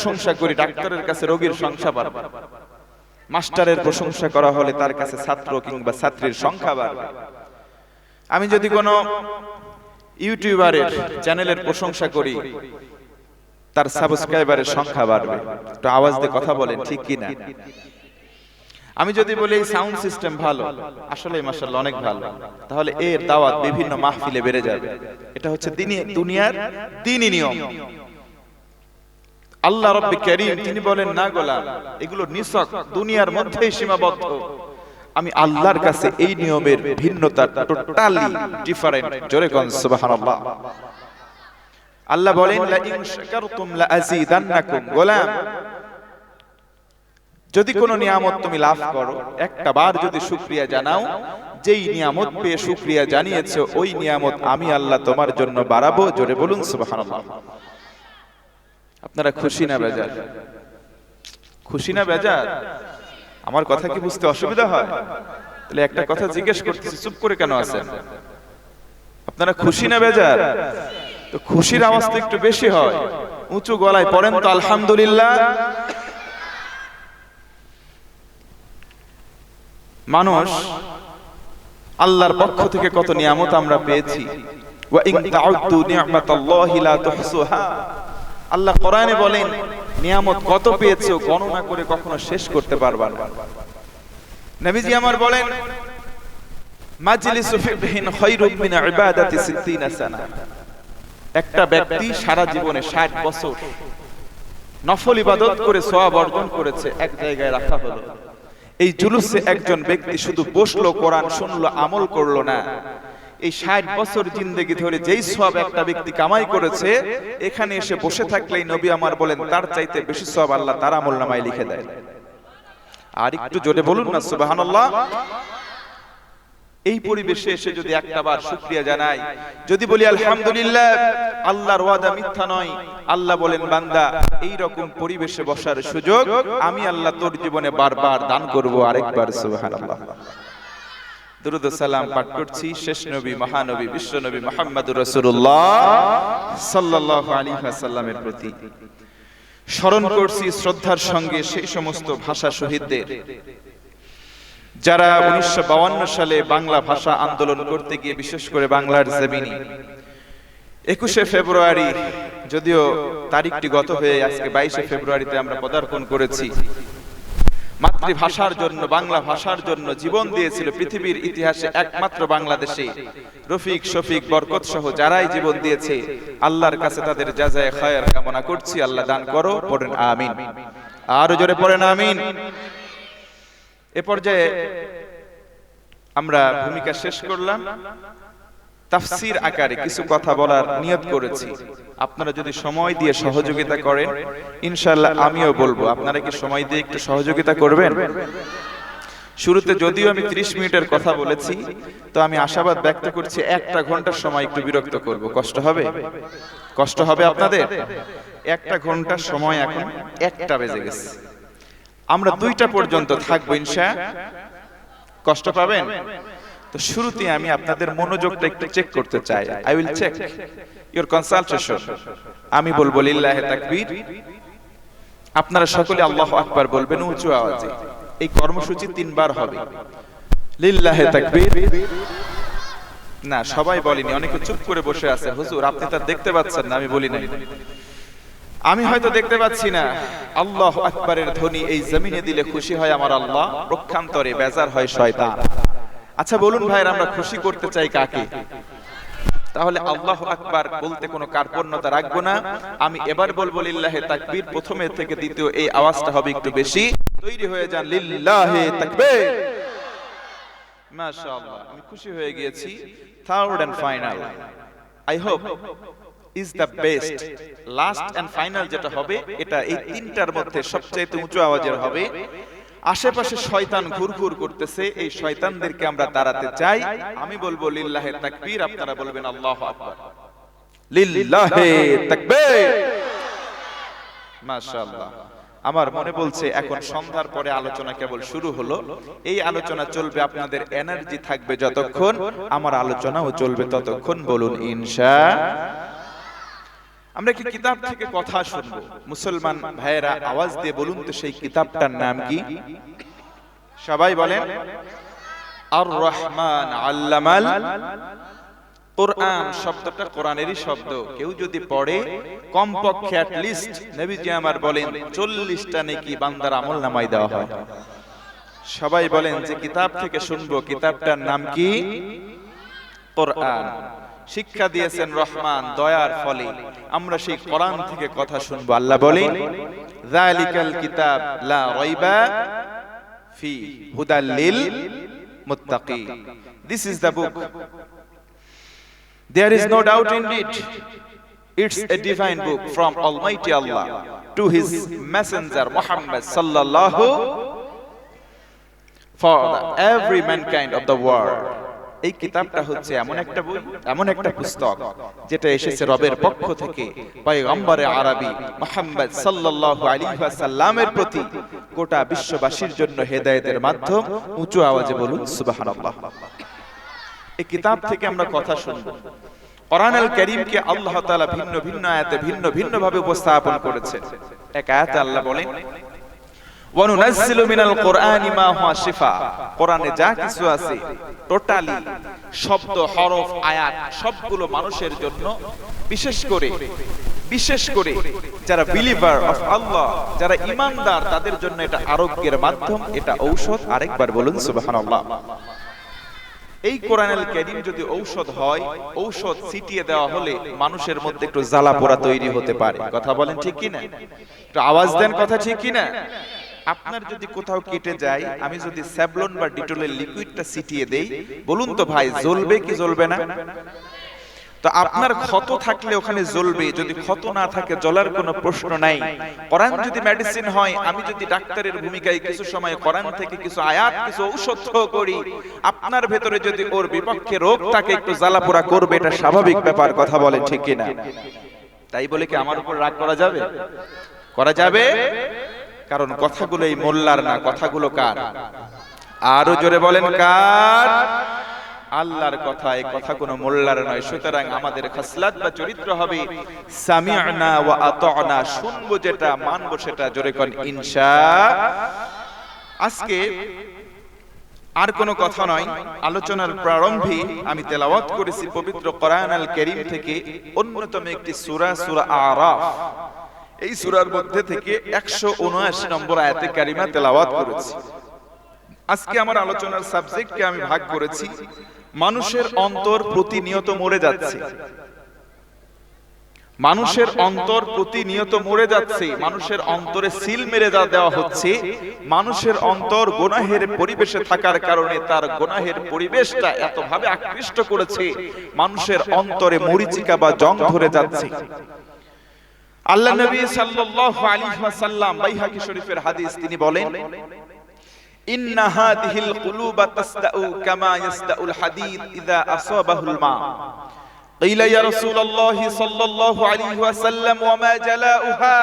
প্রশংসা করি, ডাক্তারের কাছে রোগীর সংখ্যা বাড়বে, মাস্টারের প্রশংসা করা হলে তার কাছে ছাত্র কিংবা ছাত্রীর সংখ্যা বাড়বে। আমি যদি কোনো ইউটিউবারের চ্যানেলের প্রশংসা করি, তার সাবস্ক্রাইবারের সংখ্যা বাড়বে। একটু আওয়াজ দিয়ে কথা বলেন, ঠিক কি না? আমি যদি বলি এই সাউন্ড সিস্টেম ভালো, আসলে মাশাআল্লাহ অনেক ভালো, তাহলে এর দাওয়াত বিভিন্ন মাহফিলে বেড়ে যাবে। এটা হচ্ছে দুনিয়ার দ্বীনি নিয়ম। আল্লাহ রাব্বি কারীম তিনি বলেন, না গোলাম, এগুলো নিছক দুনিয়ার মধ্যেই সীমাবদ্ধ। আমি আল্লাহর কাছে এই নিয়মের ভিন্নতা টোটালি ডিফারেন্ট। জোরে কোন সুবহানাল্লাহ। আল্লাহ বলেন, লা ইন শাকারতুম লা আযীদান্নাকুম। গোলাম, যদি কোনো নিয়ামত তুমি লাভ করো, একটা বার যদি শুকরিয়া জানাও, যেই নিয়ামত পেয়ে শুকরিয়া জানিয়েছো ওই নিয়ামত আমি আল্লাহ তোমার জন্য বাড়াবো। জোরে বলুন সুবহানাল্লাহ। আপনারা খুশি না বেজার? খুশি না বেজার? আমার কথা কি বুঝতে অসুবিধা হয়? তাহলে একটা কথা জিজ্ঞেস করতেছি, চুপ করে কেন আছেন? আপনারা খুশি না বেজার? তো খুশির আওয়াজ তো একটু বেশি হয়, উঁচু গলায় পড়েন তো আলহামদুলিল্লাহ। মানুষ আল্লাহর পক্ষ থেকে কত নিয়ামত আমরা পেয়েছি। ওয়া ইন তাউদ্দু নি'মাতাল্লাহি লা তুহসুহা। আল্লাহ কোরআনে বলেন, নিয়ামত কত পেয়েছো গণনা করে কখনো শেষ করতে পারবা না। নবীজি আমার বলেন, মাজলিসু ফিকহিন খায়রুম মিন ইবাদাতি 60 সানা। একটা ব্যক্তি সারা জীবনে 60 বছর নফল ইবাদত করে সওয়াব অর্জন করেছে, এক জায়গায় রাখা হলো। এই জুলুসে একজন ব্যক্তি শুধু বসলো, কোরআন শুনলো, আমল করলো না। এই 60 বছর জিন্দেগি ধরে যেই সওয়াব একটা ব্যক্তি কামাই করেছে, এখানে এসে বসে থাকলেই নবী আমার বলেন তার চাইতে বেশি সওয়াব আল্লাহ তার আমলনামায় লিখে দেয়। আর একটু জোরে বলুন না সুবহানাল্লাহ। এই পরিবেশে এসে যদি একটা বার শুকরিয়া জানাই, যদি বলি আলহামদুলিল্লাহ, আল্লাহর ওয়াদা মিথ্যা নয়। আল্লাহ বলেন, বান্দা এই রকম পরিবেশে বসার সুযোগ আমি আল্লাহ তোর জীবনে বারবার দান করব। আরেকবার সুবহানাল্লাহ। দুরূদ ও সালাম পাঠ করছি শেষ নবী, মহানবী, বিশ্বনবী মুহাম্মদুর রাসূলুল্লাহ সাল্লাল্লাহু আলাইহি ওয়াসাল্লামের প্রতি। স্মরণ করছি শ্রদ্ধার সঙ্গে সেই সমস্ত ভাষা শহীদদের যারা 1952 সালে বাংলা ভাষা আন্দোলন করতে গিয়ে, বিশেষ করে বাংলার জমিনে 21শে ফেব্রুয়ারি, যদিও তারিখটি গত হয়ে আজকে 22শে ফেব্রুয়ারিতে আমরা পদার্পণ করেছি, মাতৃভাষার জন্য, বাংলা ভাষার জন্য জীবন দিয়েছিল পৃথিবীর ইতিহাসে একমাত্র বাংলাদেশে রফিক, শফিক, বরকত সহ যারাই জীবন দিয়েছে, আল্লাহর কাছে তাদের জাযায়ে খায়র কামনা করছি। আল্লাহ দান করো, পড়েন আমিন। আরো জোরে পড়েন আমিন। এ পর্যায়ে আমরা ভূমিকা শেষ করলাম, তাফসীর আকারে কিছু কথা বলার নিয়ত করেছি। আপনারা যদি সময় দিয়ে সহযোগিতা করেন, ইনশাআল্লাহ আমিও বলবো। আপনারা কি সময় দিয়ে একটু সহযোগিতা করবেন? শুরুতে যদিও আমি 30 মিনিটের কথা বলেছি, তো আমি আশাবাদ ব্যক্ত করছি 1টা ঘন্টার সময় একটু বিরক্ত করব। কষ্ট হবে? কষ্ট হবে আপনাদের? 1টা ঘন্টার সময় এখন 1টা বেজে গেছে, আমরা 2টা পর্যন্ত থাকবো ইনশাআল্লাহ। কষ্ট পাবেন? তো শুরুতে আমি আপনাদের মনোযোগটা একটু চেক করতে চাই। I will check your consultation. আমি বলবো লিল্লাহি তাকবীর, আপনারা সকলে আল্লাহু আকবার বলবেন উঁচু আওয়াজে। এই কর্মসূচি 3 বার হবে। লিল্লাহি তাকবীর। না, সবাই বলেনি, অনেকে চুপ করে বসে আছে। হুজুর আপনি তা দেখতে পাচ্ছেন না? আমি বলি নাই, আমি হয়তো দেখতে পাচ্ছি না। আল্লাহু আকবারের ধ্বনি এই জমিনে দিলে খুশি হয় আমার আল্লাহ, পক্ষান্তরে বেজার হয় শয়তান। আচ্ছা বলুন ভাইরা, আমরা খুশি করতে চাই কাকে? তাহলে আল্লাহু আকবার বলতে কোনো কার্পণ্যতা রাখবো না। আমি এবার বলবো লিল্লাহি তাকবীর, প্রথমে থেকে দ্বিতীয় এই আওয়াজটা হবে একটু বেশি। তৈরি হয়ে যান, লিল্লাহি তাকবীর। মাশাআল্লাহ, আমি খুশি হয়ে গিয়েছি। Third and final, I hope is the best. Last and final যেটা হবে, এটা এই 3টার মধ্যে সবচেয়ে উঁচু আওয়াজের হবে। আশেপাশে শয়তান ঘুরঘুর করতেছে, এই শয়তানদেরকে আমরা তাড়াতে চাই। আমি বলবো লিল্লাহি তাকবীর, আপনারা বলবেন আল্লাহু আকবার। লিল্লাহি তাকবীর। মাশাআল্লাহ। আমার মনে বলছে এখন সন্ধ্যার পরে আলোচনা কেবল শুরু হলো। এই আলোচনা চলবে, আপনাদের এনার্জি থাকবে যতক্ষণ, আমার আলোচনাও চলবে ততক্ষণ। বলুন ইনশাআল্লাহ। আমরা কি কিতাব থেকে কথা শুনবো? মুসলমান ভাইয়েরা আওয়াজ দিয়ে বলুন তো সেই কিতাবটার নাম কি? সবাই বলেন। আর রহমান আল্লামাল কোরআন। শব্দটা কোরআনেরই শব্দ। কেউ যদি পড়ে কমপক্ষে অ্যাট লিস্ট নবীজি আমার বলেন 40টা নেকি বান্দার আমলনামায় দেওয়া হয়। সবাই বলেন যে কিতাব থেকে শুনবো, কিতাবটার নাম কি? কোরআন। শিক্ষা দিয়েছেন রহমান দয়ার ফলে, আমরা সেই কোরআন থেকে কথা শুনবো। আল্লাহ বলেন যালিকাল কিতাব লা রাইবা ফি হুদাল লিল মুত্তাকিন। This is the book. There is no doubt in it. It's a divine book from Almighty Allah to His Messenger Muhammad sallallahu for every mankind of the world. এই কিতাবটা হচ্ছে এমন একটা বই, এমন একটা পুস্তক যেটা এসেছে রবের পক্ষ থেকে পয়গম্বরে আরবি মুহাম্মদ সাল্লাল্লাহু আলাইহি ওয়াসাল্লামের প্রতি, গোটা বিশ্ববাসীর জন্য হেদায়েতের মাধ্যম। উঁচু আওয়াজে বলুন সুবহানাল্লাহ। এই কিতাব থেকে আমরা কথা শুনব। কোরআনুল কারীমকে আল্লাহ তাআলা ভিন্ন ভিন্ন আয়াতে ভিন্ন ভিন্ন ভাবে উপস্থাপন করেছেন। এক আয়াতে আল্লাহ বলেন ওয়া নুনাজ্জিলু মিনাল কোরআনি মা হুয়া শিফা। কোরআনে যা কিছু আছে টোটালি শব্দ, হরফ, আয়াত সবগুলো মানুষের জন্য, বিশেষ করে যারা বিলিভার অফ আল্লাহ, যারা ঈমানদার, তাদের জন্য এটা আরোগ্যের মাধ্যম, এটা ঔষধ। আরেকবার বলুন সুবহানাল্লাহ। এই কোরআনুল কারীম যদি ঔষধ হয়, ঔষধ ছিটিয়ে দেওয়া হলে মানুষের মধ্যে একটু জ্বালা পোড়া তৈরি হতে পারে। কথা বলেন ঠিক কি না? একটু আওয়াজ দেন, কথা ঠিক কি না? আপনার যদি কোথাও কেটে যায়, আমি যদি স্যাভলন বা ডিটলের লিকুইডটা ছিটিয়ে দেই, বলুন তো ভাই জ্বলবে কি জ্বলবে না? তো আপনার ক্ষত থাকলে ওখানে জ্বলবে, যদি ক্ষত না থাকে জ্বলার কোনো প্রশ্ন নাই। কোরআন যদি মেডিসিন হয়, আমি যদি ডাক্তারের ভূমিকায় কিছু সময় কোরআন থেকে কিছু আয়াত, কিছু ঔষধ করি, আপনার ভেতরে যদি ওর বিপক্ষে রোগ থাকে, একটু জ্বালা পোড়া করবে, এটা স্বাভাবিক ব্যাপার। কথা বলেন ঠিক কি না? তাই বলে কি আমার উপর রাগ করা যাবে? করা যাবে? কারণ কথাগুলো এই মোল্লার না, কথাগুলো কার? আরো জোরে বলেন কার? আল্লাহর কথা। এই কথা কোনো মোল্লার নয়। সুতরাং আমাদের খাসলাত বা চরিত্র হবে সামি'না ওয়া আতা'না। শুনবো যেটা, মানবো সেটা। জোরে কোন ইনশাআল্লাহ। আজকে আর কোনো কথা নয়, আলোচনার প্রারম্ভে আমি তেলাওয়াত করেছি পবিত্র কোরআনুল কারীম থেকে অন্যতম একটি সূরা, সূরা আরাফ। এই সূরার মধ্যে থেকে 179 নম্বর আয়াতে কারিমা তেলাওয়াত করেছি। আজকে আমার আলোচনার সাবজেক্টকে আমি ভাগ করেছি মানুষের অন্তর প্রতিনিয়ত মরে যাচ্ছে। মানুষের অন্তর প্রতিনিয়ত মরে যাচ্ছে। মানুষের অন্তরে সিল মেরে দেওয়া হচ্ছে। মানুষের অন্তর গুনাহের পরিবেশে থাকার কারণে তার গুনাহের পরিবেশটা এতভাবে আকৃষ্ট করেছে, মানুষের অন্তরে মরিচিকা বা জং ধরে যাচ্ছে। আল্লাহ নবী সাল্লাল্লাহু আলাইহি ওয়াসাল্লাম, বাইহাকী শরীফের হাদিস, তিনি বলেন ইন্না হাদিহিল কুলুবা তাসদাউ কামা ইয়াসদাউল হাদীদ ইযা আসাবাহুল মা। ক্বিলা ইয়া রাসূলুল্লাহ সাল্লাল্লাহু আলাইহি ওয়াসাল্লাম ওয়া মা জালাউহা।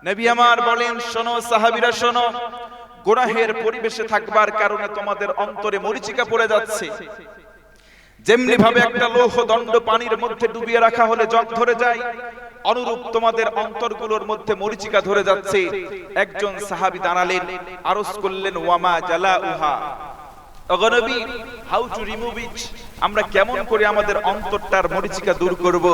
নবী আমার বলেন, শোনো সাহাবীরা শোনো, গুনাহের পরিবেশে থাকবার কারণে তোমাদের অন্তরে মরিচিকা পড়ে যাচ্ছে। যেমনি ভাবে একটা লৌহ দণ্ড পানির মধ্যে ডুবিয়ে রাখা হলে জং ধরে যায়, অনুরূপ তোমাদের অন্তরগুলোর মধ্যে মরিচিকা ধরে যাচ্ছে। একজন সাহাবী দাঁড়ালেন, আরজ করলেন ওয়ামা জালাউহা। ওগো নবী, হাউ টু রিমুভ ইট? আমরা কেমন করে আমাদের অন্তরটার মরিচিকা দূর করব?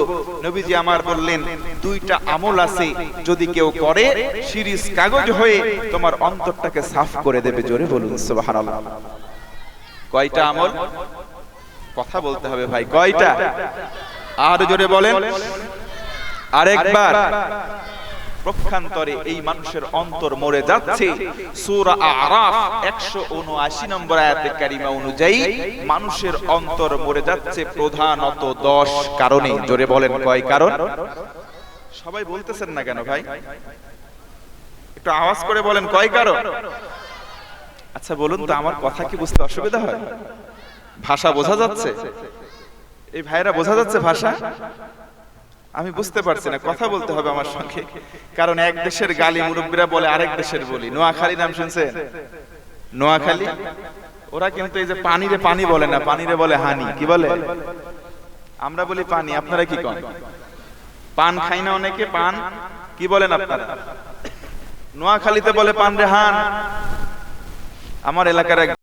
নবীজি আমার বললেন, দুইটা আমল আছে, যদি কেউ করে শিরিষ কাগজ হয়ে তোমার অন্তরটাকে সাফ করে দেবে। জোরে বলুন সুবহানাল্লাহ। কয়টা আমল? কথা বলতে হবে ভাই, কয়টা? আর জোরে বলেন আরেকবার। পক্ষান্তরে এই মানুষের অন্তর মরে যাচ্ছে। সূরা আরাফ 179 নম্বর আয়াতে কারিমা অনুযায়ী মানুষের অন্তর মরে যাচ্ছে প্রধানত 10 কারণে। জোরে বলেন কয় কারণ? সবাই বলতেছেন না কেন ভাই? একটু আওয়াজ করে বলেন কয় কারণ? আচ্ছা বলুন তো, আমার কথা কি বুঝতে অসুবিধা হয়? ভাষা বোঝা যাচ্ছে? এই ভাইরা বোঝা যাচ্ছে ভাষা? আমি বুঝতে পারছি না, কথা বলতে হবে আমার সঙ্গে। কারণ এক দেশের গালি মুরব্বীরা বলে আরেক দেশের বলি। নোয়াখালী নাম শুনছেন? নোয়াখালী, ওরা কিন্তু এই যে পানিরে পানি বলে না, পানিরে বলে হানি। কি বলে? আমরা বলি পানি, আপনারা কি কন? পান খাই না অনেকে? পান কি বলেন আপনারা? নোয়াখালীতে বলে পান রেহান। আমার এলাকার এক